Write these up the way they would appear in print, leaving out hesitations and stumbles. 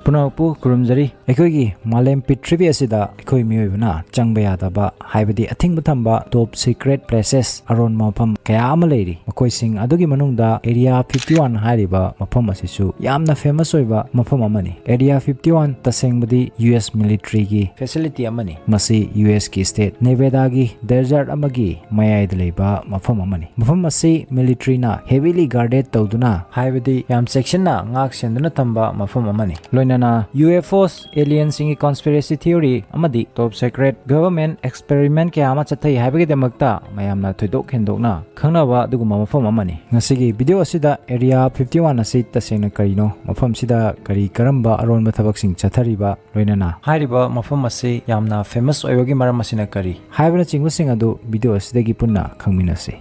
पुनःपु खुरुमजरी अखोगी मालेम पृथ्वी असिदा अखोई मियोइबना चंगबा यादबा हाइबदी अथिंग थंबा टॉप सीक्रेट प्लेसेस अरोन मफम कया अमा लेरी मखोइसिंग अदुगी मनुंगदा एरिया 51 हाइरिबा मफम असिसु यामना फेमस ओइबा मफम अमनी एरिया 51 तसेंगबदी यूएस मिलिट्री की फैसिलिटी अमनी मसी यूएस की स्टेट नेवेदा की डेजर्ट अमगी मयाइद लेबा मफम अमनी मफम असी मिलिट्री ना हेवीली गार्डेड तौदुना हाइबदी याम सेक्शन ना ngak senduna tamba mafam amani loinana UFOs alien singi conspiracy theory amadi top secret government experiment kya ama chathai haibagi demakta mayamna thoidok hendokna khangnawa duguma mafam amani ngasigi video asida area 51 asi tasengna karino mafam sida kari karamba aronba thabak sing chathariba loinana hairiba mafam asi yamna famous oyogi maram asina kari haibana chingbu sing adu video asidagi punna khangminase.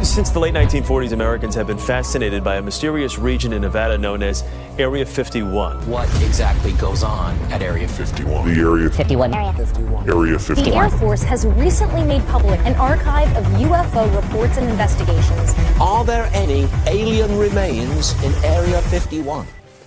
Since the late 1940s, Americans have been fascinated by a mysterious region in Nevada known as Area 51. What exactly goes on at Area 51? The Area 51. Area 51. The Air Force has recently made public an archive of UFO reports and investigations. Are there any alien remains in Area 51?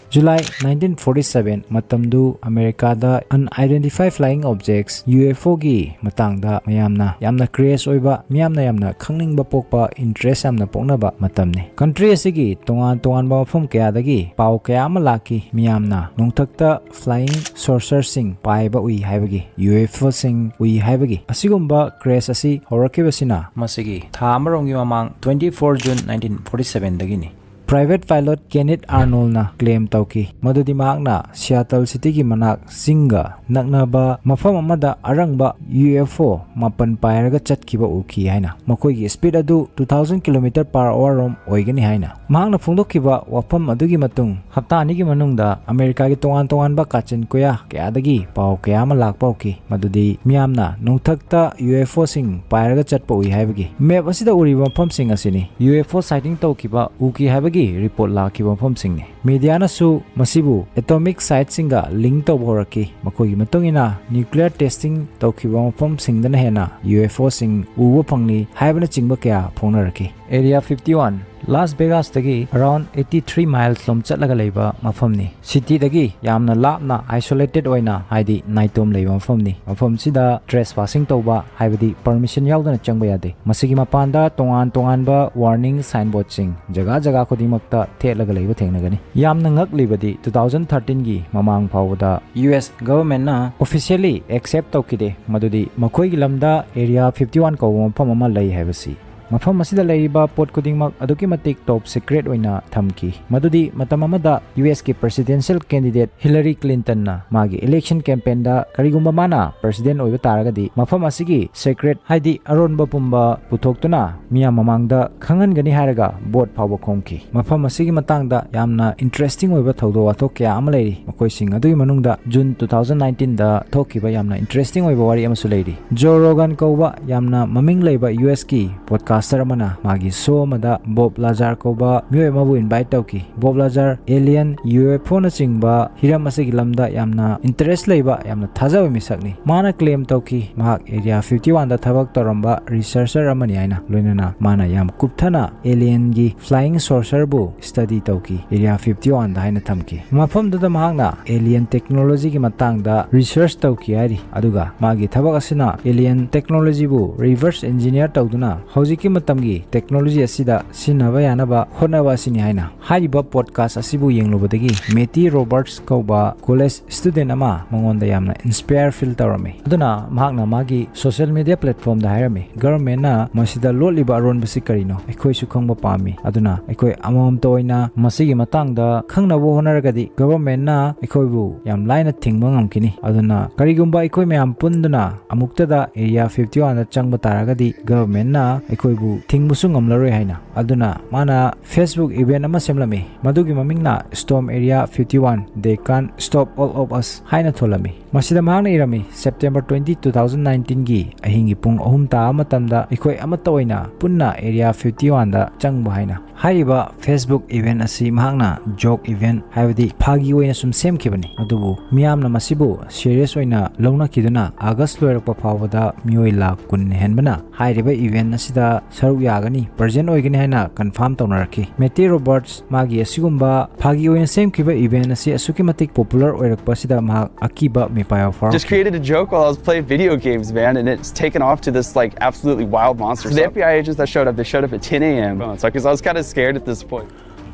July 1947 matamdu America da unidentified flying objects UFO gi matangda yamna craze oiba yamna khangningba pokpa interest yamna poknaba matamni country asigi tongan ba mafam kaya dagi pau kaya ama laki miyamna nongthakta flying saucer sing paiba ui haibagi UFO sing ui haibagi asigumba craze asi horakibasina masigi tha amarongi mamang 24 June 1947 dagini Private pilot Kenneth Arnold na claim tauki madudi mahakna Seattle City ki manak singa naknaba mafam amada arangba UFO mapan pairaga chatkiba uki haina makoi gi speed adu 2000 km/h rom oigani haina mahakna phungdokkiba wafam adugi matung hapta ani gi manungda America gi tongan ba kachin koya kayadagi pau kayama lakpauki madudi miyamna nongthakta UFO sing pairaga chatpa ui haibagi map asida uriba mafam sing asini UFO sighting taukiba uki haibagi report lakiba mafam singni media na su masibu atomic site singa link to boraki makogi matungina nuclear testing taukiba mafam singdana hena UFO sing uwa phangni haibana chingba kya phonaraki area 51 Las Vegas dagi around 83 miles lom chatlaga leiba mafamni city dagi yamna lapna isolated oina haidi naitom leiba mafamni mafam sida trespassing toba haibadi permission yaudana changba yade masigi mapanda tongan ba warning signboard sing jaga khodimakta thelaga leiba thengnagani yamna ngak libadi 2013 gi mamang phawda US government na officially accept tokide madudi makoi gi lamda area 51 ko mafam ama lei haibasi mafam asida leiba pot kudingmak aduki matik top secret oina thamki madudi matam amada US ki presidential candidate Hillary Clinton na magi election campaign da karigumba mana president oiba taragadi mafam asigi secret haidi aronba pumba puthoktuna miya mamangda khangan gani haraga vote phawa khomki mafam asigi matangda yamna interesting oiba thodo wathok kya amaleiri makoi sing adui manungda June 2019 da thokiba yamna interesting oiba wari amasu leiri Joe Rogan koba yamna maming leiba US ki podcast Saramana magi show mada Bob Lazar koba myoy mabu invite tauki Bob Lazar alien UFO na chingba hiram asigi lamda yamna interest leiba yamna thajawi misakni mana claim tauki mahak area 51 da thabak toramba researcher amani aina loinana mana yam kupthana alien gi flying saucer bu study tauki area 51 da haina thamki mafam da mahakna alien technology gi matang da research tauki ari aduga magi thabak asina alien technology bu reverse engineer tauduna hojiki matamgi technology asida sinaba yanaba honaba sini haina haiba podcast asibu yenglobadagi Meti Roberts koba college student ama mangonda yamna inspire feel tawrami aduna mahakna magi social media platform da hairami government na masida loliba aron basi karino ekoi su khongba pami aduna ekoi amam toina masigi matangda khangnabo honaragadi government na ekoi bu yam laina thingba ngamkini aduna karigumba ekoi mayam punduna amukta da area 51 da changba taragadi government na ekoi bu thingbusu ngamlaroi haina aduna mana Facebook event ama semlami madugi mamingna storm area 51 they can't stop all of us haina tholami masida mahangna irami September 20 2019 gi ahingi pung 3 ta matamda ekoi amata oina punna area 51 da changba haina haiba Facebook event asi mahangna joke event haibadi phagi oina sum semkibani adubu miyamna masibu serious oina lawna kiduna August loirakpa phawada mioi lakh kun henbana hairiba event asida saruk yagani present oigani haina confirm tawnarki Matthew Roberts magi asigumba phagi oina semkiba event asi asuki matik popular oirakpa sida mahak akiba mipaya for just created a joke while I was playing video games, man, and it's taken off to this like absolutely wild monster. So the FBI agents that showed up, they showed up at 10 a.m. So because I was kind of scared at this point.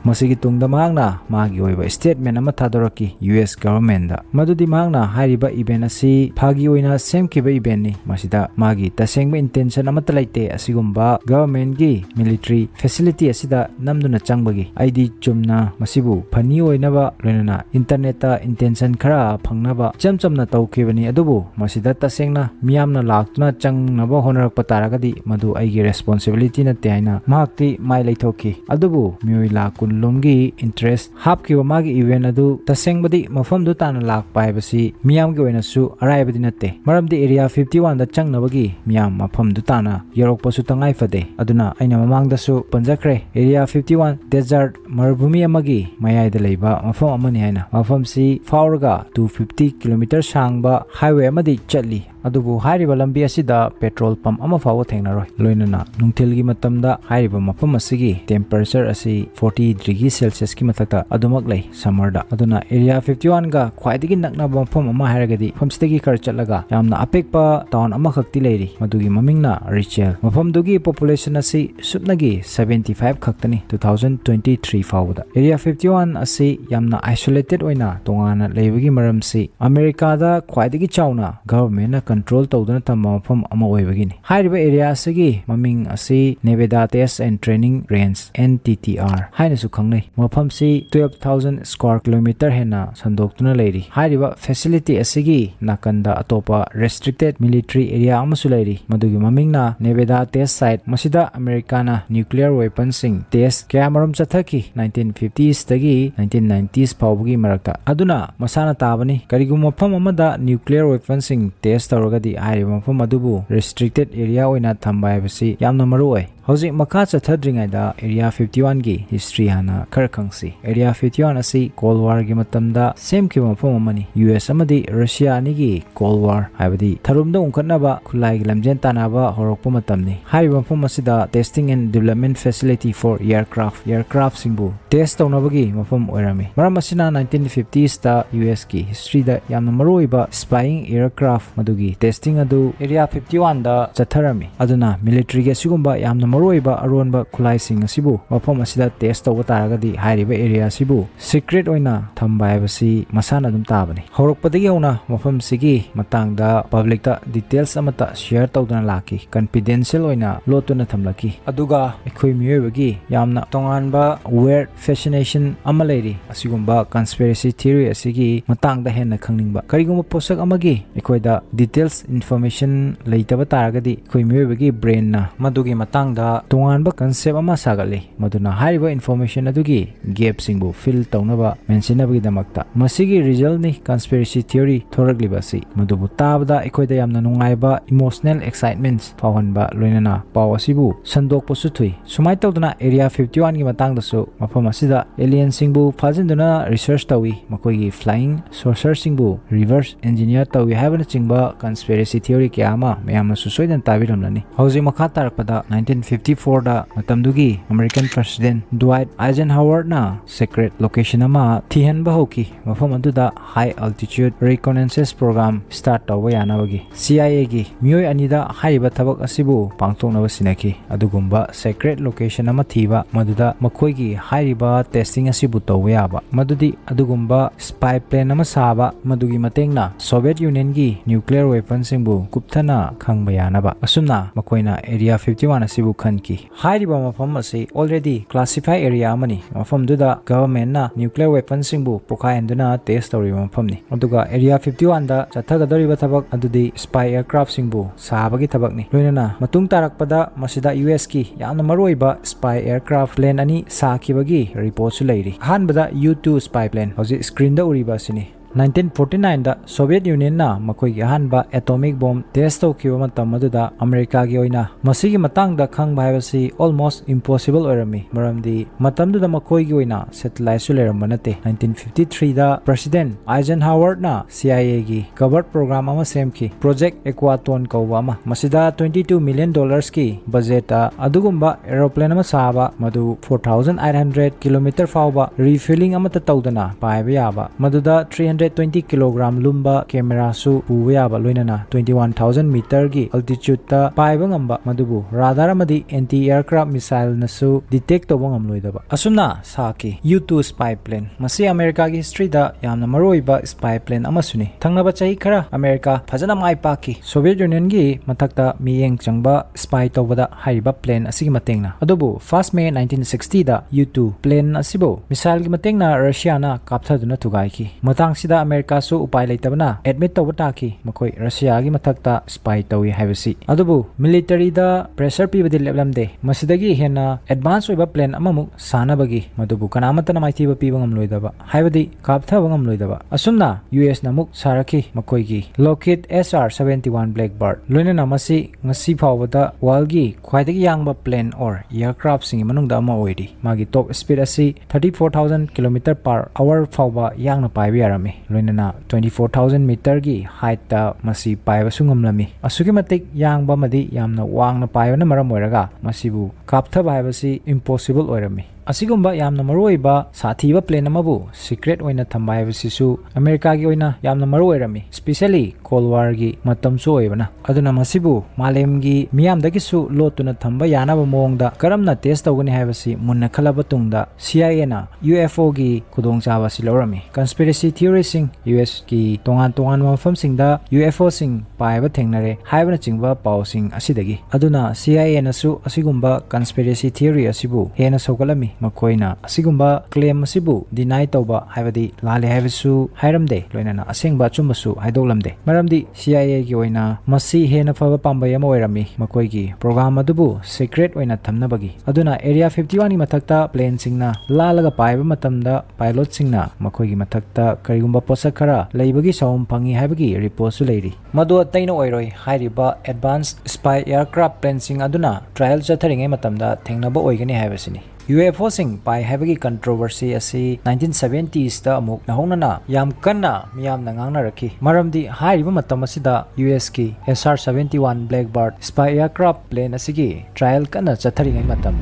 Masigi tungda mahakna magi oiba statement ama thadoraki US government da madudi mahakna hairiba event asi phagi oina semkiba event ni masida magi tasengba intention ama talaite asigumba government gi military facility asida namduna changbagi ID chumna masibu phani oinaba loinana internet ta intention khara phangnaba chamchamna tawkibani adubu masida tasengna miyamna laktuna changnaba honarakpa taragadi madu aigi responsibility na taina mahakti mai laithoki adubu mioi lakun lomgi interest hapki magi event adu tasengbadi mafam du tan lak paibasi miyam gi oina su araibadi natte maramdi area 51 da changnabagi miyam mafam du tana yorok pasu tangai fade aduna aina mamang da su panjakre area 51 desert marubhumi amagi mayai da leiba mafam amani haina mafam si faurga 250 km sangba highway amadi chatli adubu hairiba lambi asida petrol pump ama fawo thengnaroi loinana nungthilgi matamda hairiba mafam asigi temperature asi 40 degree celsius ki mathakta adumak lei summer da aduna area 51 ga khwaidigi nakna mafam ama hairagadi famstegi kar chatlaga yamna apekpa town ama khakti leiri madugi mamingna Rachel mafam dugi population asi supnagi 75 khaktani 2023 fawda area 51 asi yamna isolated oina tongana leibagi maramsi America da khwaidigi chauna government control tawduna tamba mafam ama oibagini hairiba area asigi maming asi Nevada Test and Training Range NTTR haina su khangnai mafam si 12,000 square kilometer hena sandoktuna leiri hairiba facility asigi nakanda atopa restricted military area amasu leiri madugi mamingna Nevada Test Site masida Americana nuclear weapons sing test kamaram chathaki 1950s tagi 1990s pawbugi marakta aduna masana tabani karigu mafam amada nuclear weapons sing test tarogadi hairiba mafam adubu restricted area oina thamba habasi yamna maru oi hauji makha chathadringai da area 51 gi history hana khar khangsi area 51 asi cold war gi matamda same ki mafam amani US amadi Russia ni gi cold war habadi tharumda ungkhatnaba khulai gi lamjen tanaba horokpa matamni hairiba mafam asida testing and development facility for aircraft singbu test tawnabagi mafam oirami maram asina 1950s ta US gi history da yamna maruiba spying aircraft madugi testing adu area 51 da chatharami aduna military ge sigumba yamna maruiba aronba khulai sing asibu mafam asida test tawba taragadi hairiba area sibu secret oina thamba habasi masana dum tabani horokpadagi hona mafam sigi matangda public ta details amata share tawdana laki confidential oina lotuna thamlaki aduga ekhoi miyobagi yamna tonganba weird fascination amaleiri asigumba conspiracy theory asigi matangda henna khangningba karigumba posak amagi ekhoida details information leitaba taragadi ekhoi miyobagi brain na madugi matangda tonganba concept ama sagali maduna hariba information adugi gap singbu fill tawnaba mention abagi damakta masigi result ni conspiracy theory thoraglibasi madubu tabda ekhoida yamna nungaiba emotional excitements fawanba loinana pawasibu sandok posu thui sumai tawduna area 51 gi matangda su mafam asida alien singbu fajinduna research tawi makoigi flying saucer singbu reverse engineer tawi habana chingba conspiracy theory kyama mayamna su soidan tabiramnani hauji makha tarakpada 1954 da matamdugi American President Dwight Eisenhower na secret location ama thihanba hoki mafam aduda high altitude reconnaissance program start tawa yanabagi CIA gi mioi anida haiba thabak asibu pangthoknaba sinaki adugumba secret location ama thiba maduda makoigi hairiba testing asibu tawa yaba madudi adugumba spy plane ama saba madugi matengna Soviet Union gi nuclear weapons singbu kupthana khangba yanaba asumna makoina area 51 asibu khanki hairiba mafam asi already classified area amani mafam duda government na nuclear weapons singbu pokayanduna test tawriba mafam ni aduga area 51 da chathagadoriba thabak adudi spy aircraft singbu sahabagi thabak ni loinana matung tarakpada masida US ki yamna maroiba spy aircraft plane ani sakibagi report su leiri hanbada U2 spy plane hoji screen da uriba sini 1949 da Soviet Union na makoigi ahanba atomic bomb test tawkiba matam aduda America gi oina masigi matangda khangba haibasi almost impossible oirami maramdi matamduda makoigi oina satellite su leramba nate 1953 da President Eisenhower na CIA gi covered program ama semki Project Equaton kauba ama masida $22 million ki budget adugumba aeroplane ama saba madu 4800 km fawba refilling ama ta tawdana paiba yaba maduda 320 kg lumba camera su puwa yaba loinana 21000 meter gi altitude ta paiba ngamba madubu radar amadi anti aircraft missile nasu detect tawba ngamloidaba asumna saki U2 spy plane masi America gi history da yamna maroiba spy plane amasuni thangnaba chahi khara America phajana mai paki Soviet Union gi mathakta miyeng changba spy tawbada haiba plane asigi matengna adubu 1st May 1960 da U2 plane asibo missile gi matengna Russia na kapthaduna tugai ki matang sida America su upai leitabana admit tawbata ki makoi Russia gi mathakta spy tawi haibasi adubu military da pressure pibadi leblamde masidagi hena advance oiba plan amamuk sanabagi madubu kanamatana maithiba piba ngamloidaba haibadi kapthaba ngamloidaba asumna US namuk saraki makoigi Lockheed SR-71 Blackbird loinana masi ngasi phawada walgi khwaidagi yangba plane or aircraft singi manungda ama oidi magi top speed asi 34000 km/h phawba yangna paibi yarami loinana 24000 meter gi height ta masi paiba sungamlami asugi matik yangba madi yamna wangna paibana maram oiraga masibu kapthaba haibasi impossible oirami asigumba yamna maroiba sathiba plane amabu secret oina thamba haibasisu America gi oina yamna maroirami especially Cold War gi matam su oibana aduna masibu malem gi miyamdagi su lotuna thamba yanaba mongda karamna test tawgani haibasi munna khalaba tungda CIA na UFO gi khudongchaba silorami conspiracy theories sing US gi tongan mafam singda UFO sing paiba thengnare haibana chingba pausing asidagi aduna CIA na su asigumba conspiracy theory asibu hena sokalami makoina asigumba claim asibu deny tawba haibadi lale haibasu hairamde loinana asengba chumbasu haidoklamde maramdi CIA gi oina masi hena faba pambay ama oirami makoigi program adubu secret oina thamnabagi aduna area 51 ni mathakta plane singna lalaga paiba matamda pilot singna makoigi mathakta karigumba posakara leibagi saum phangi haibagi report su leiri madu ataina oiroi hairiba advanced spy aircraft plane sing aduna trial chatharingai matamda thengnaba oigani haibasini UFO sing pai habagi controversy asi 1970s da amuk nahonana yam kanna miyam nangangna rakhi maramdi haiba matam asida US ki SR-71 Blackbird spy aircraft plane asigi trial kana chatharingai matam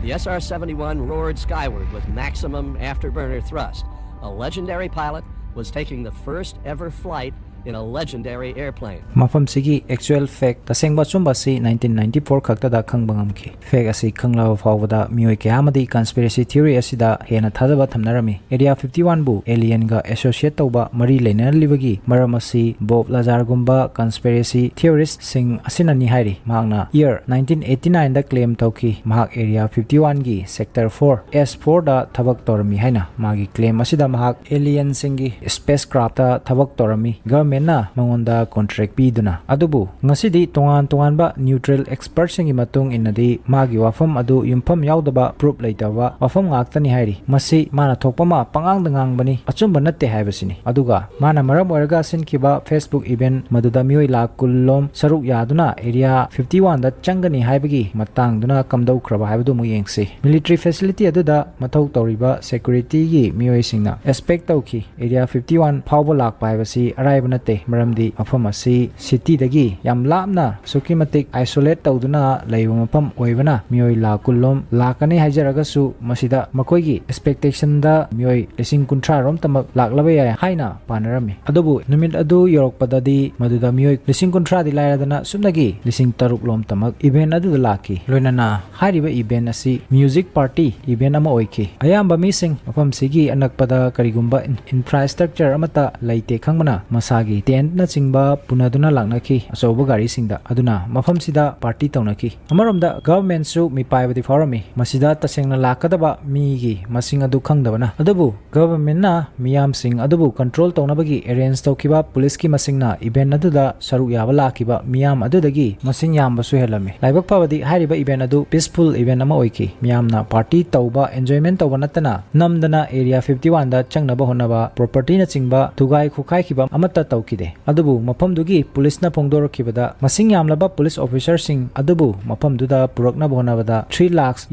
The SR-71 roared skyward with maximum afterburner thrust. A legendary pilot was taking the first ever flight in a legendary airplane. Mafamsigi actual fact Tasengna chumba si 1994 khakta da khangbangam ki fact asi khanglaw fawda mioi ke amadi conspiracy theory asida hena thajaba thamnarami area 51 bu alien ga associate tawba mari lenar libagi maramasi Bob Lazar gumba conspiracy theorist sing asinani hairi mahakna year 1989 da claim tawki mahak area 51 gi sector 4 S4 da thabak torami haina magi claim asida mahak alien singi spacecraft da thabak torami na mangonda contract piduna adubu ngasidi tongan ba neutral expert singi matung inadi magi wafam adu yumpham yaudaba proof leitawa wafam ngaktani hairi masi mana thokpama pangang dangang bani achumba natte haibasini aduga mana maram oirga sinkiba Facebook event maduda mioi lakh kullom saruk yaduna area 51 da changani haibagi matang duna kamdau kraba haibadu mu yengsi military facility aduda mathau toriba security gi mioi singna expect tawki area 51 phawba lak paibasi araibana maramdi mafam asi city dagi yam lapna sukimatik isolate tawduna leiba mafam oibana mioi la kullom lakani haijaraga su masida makoigi expectation da mioi lesing kuntra rom tamak laklaba ya haina panarami adubu numit adu yorokpadadi maduda mioi lesing kuntra di lairadana sumnagi lesing taruk lom tamak event adu laki loinana hariba event asi music party event ama oiki ayamba mising mafam sigi anakpada karigumba infrastructure amata laite khangmana masagi magi tent na chingba punaduna laknaki achoba gari singda aduna mafamsida party taunaki amaromda government su mi paibadi forami masida tasengna lakadaba mi gi masing adu khangdabana adabu government na miyam sing adubu control taunabagi arrange tawkiba police ki masingna event aduda saru yaba lakiba miyam adudagi masing yamba su helami laibak pawadi hariba event adu peaceful event ama oiki miyamna party tauba enjoyment tauba natana namdana area 51 da changnaba honaba property na chingba tugai khukai kiba amata taukide adubu mafamdugi police na phongdorokibada masing yamlaba police officer sing adubu mafamduda purakna bonabada $3 lakhs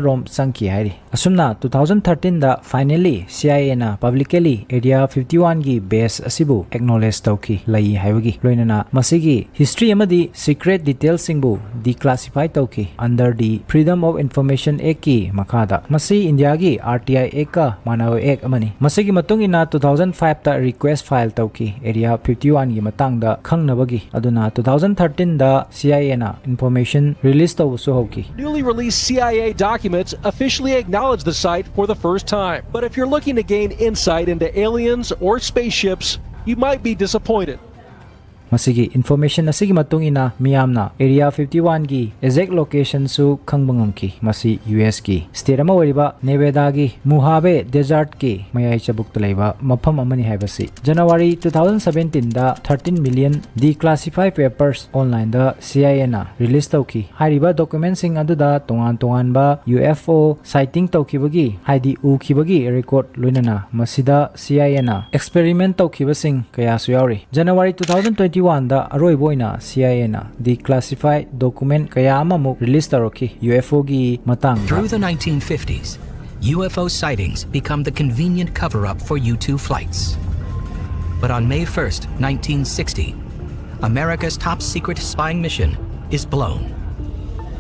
rom sangki hairi asumna 2013 da finally CIA na publicly area 51 gi base asibu acknowledge tauki lai haibagi loinana masigi history amadi secret details singbu declassify tauki under the freedom of information act ki makada masi india gi RTI act ka manaw act amani masigi matungina 2005 ta request file tauki area 51 gi matangda khangnabagi aduna 2013 da CIA na information release tawsu hoki Newly released CIA documents officially acknowledge the site for the first time. But if you're looking to gain insight into aliens or spaceships, you might be disappointed. masigi information asigi matungina miyamna area 51 gi exact location su khangbangam ki masi US ki state ama wariba Nevada gi Mojave desert ki mayai chabuk talaiba mafam amani haibasi January 2017 da 13 million declassified papers online da CIA na release tauki hariba documents sing aduda tongan ba UFO sighting taukibagi haidi ukibagi record loinana masida CIA na experiment taukibasing kaya su yauri January 2021 da aroiboina CIA na declassified document kaya amamuk release taroki UFO gi matang Through the 1950s, UFO sightings become the convenient cover-up for U-2 flights. But on May 1st, 1960, America's top-secret spying mission is blown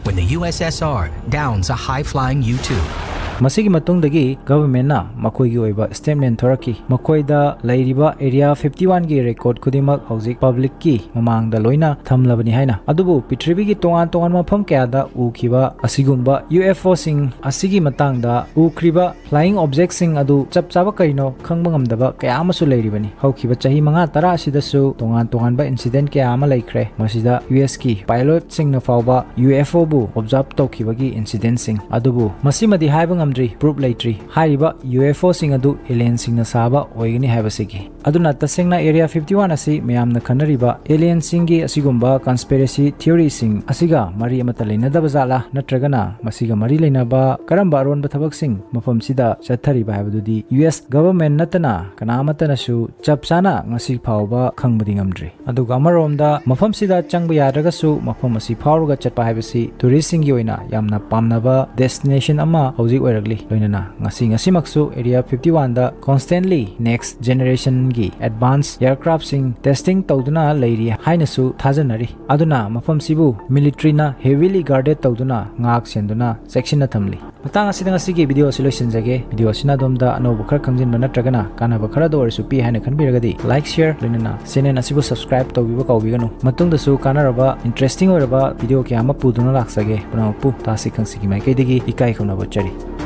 when the USSR downs a high-flying U-2. masigi matungdagi government na makoi gi oiba statement thoraki makoi da lairiba area 51 gi record kudimak hojik public ki mamang da loina thamlabani haina adubu pitribi gi tongan mafam kya da ukhiba asigumba UFO sing asigi matang da ukriba flying object sing adu chapchaba kaino khangbangam daba kaya amasu lairibani haukiba chahi manga tara asidasu tongan ba incident kya ama laikre masida US ki pilot sing na fawba UFO bu observe tawkibagi incident sing adubu masimadi haibang proof laitri hariba UFO sing adu alien sing na saba oigini haibasigi aduna tasengna area 51 asi mayamna khanariba alien sing gi asigumba conspiracy theory sing asiga mari amata leina dabazala natragana masiga mari leina ba karamba aron bathabak sing mafamsida chathariba haibadudi US government natana kanamata nasu chapsana ngasi phawba khangbadi ngamdri aduga amaromda mafamsida changba yaraga su mafam asi phawruga chatpa haibasi tourist sing gi oina yamna pamnaba destination ama hojik oiragli loinana ngasi maksu area 51 da constantly next generation gi advanced aircraft sing testing tawduna leiri hainasu thajanari aduna mafam sibu military na heavily guarded tawduna ngak senduna section na thamli matang asida ngasi gi video solution jage video sina domda anobu khar khangjin banatragana kana ba khara do orsu pi haina khanbiragadi like share loinana channel asibu subscribe tawbiba kawbiganu matungda su kanaraba interesting oraba video kyama puduna laksage punapu tasi khangsi gi mai kai degi ikai khona bachari